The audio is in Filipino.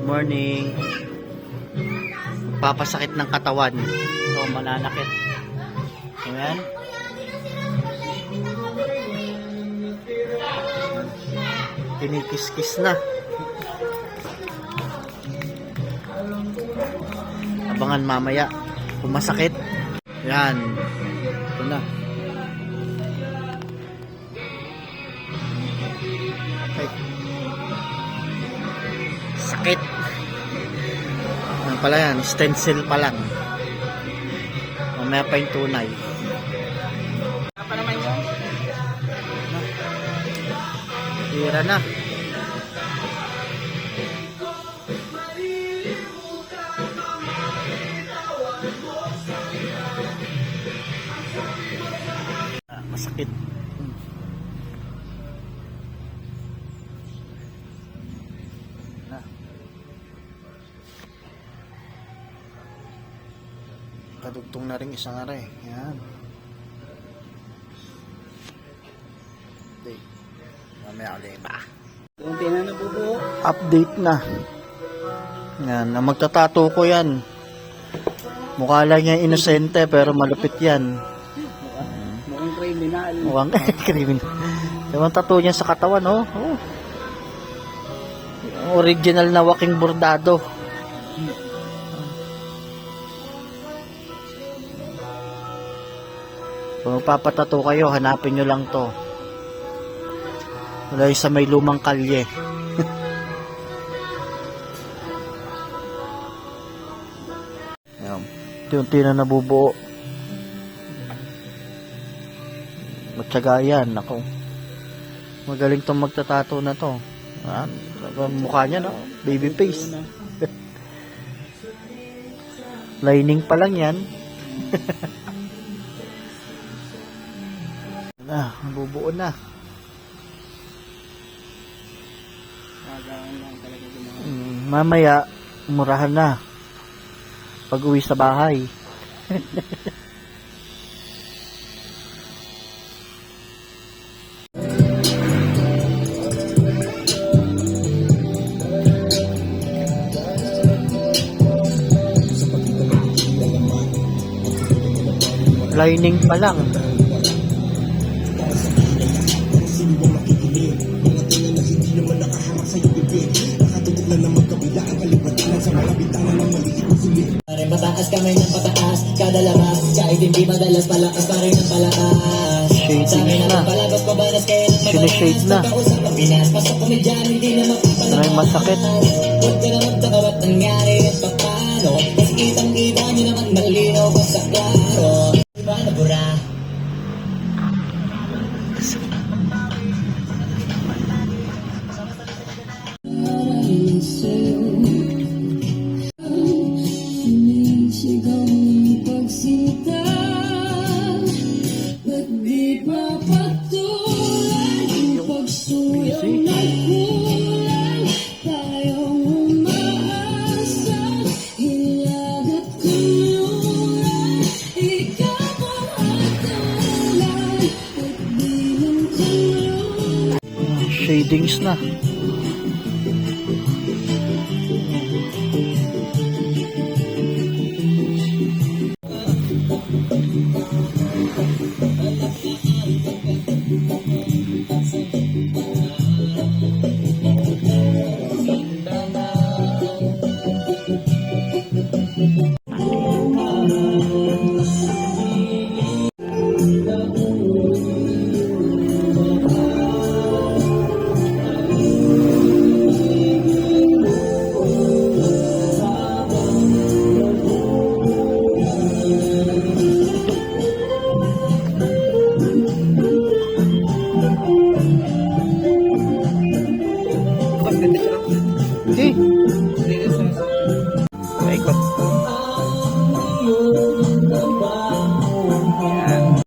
Morning. Papasakit ng katawan. So, mananakit. Ayan. Kinikis-kis na. Abangan mamaya kung masakit. Ayan. Ito na. Okay. Sakit. Ano pala yan? Stencil pa lang. Mamaya pa yung tunay. Apa naman yun? Tira na. Masakit. Na. Kadugtong na rin isang aray. Yan. Update. Mamaya ulit ba? Kunti na nabubuo. Update na. Yan. Magtatato ko yan. Mukha lang niya inosente pero malupit yan. Mukhang criminal. Mukhang kriminal. Yung tattoo niya sa katawan, oh. Oh. Original na walking bordado. Kung magpapatato kayo, hanapin nyo lang to. Wala yung sa may lumang kalye. Ayan. Unti na nabubuo. Matyaga yan, ako. Magaling tong magtatato na to. Mukha niya, no? Baby face. Lining pa lang yan. Nabubuo na. Magaan lang talaga ginawa. Mamaya, murahan na. Pag uwi sa bahay. Lining pa lang. Pataas kamay ng pataas, kada labas, kahit hindi madalas palakas pa rin ang palakas. Shading na. Sinishade na. Maraming masakit. Huwag ka na magtaka ba't nangyari at paano, kasi kitang-kita nyo naman malinaw pa sa klaro. Diba nabura? Sigaw ng pagsinta, ba't di pa patuloy yung pagsuyang nagkulang, tayong umaasa, hilag at kulungan, ikaw ang hatulan, at di lang kulungan. Shadings na. Hindi.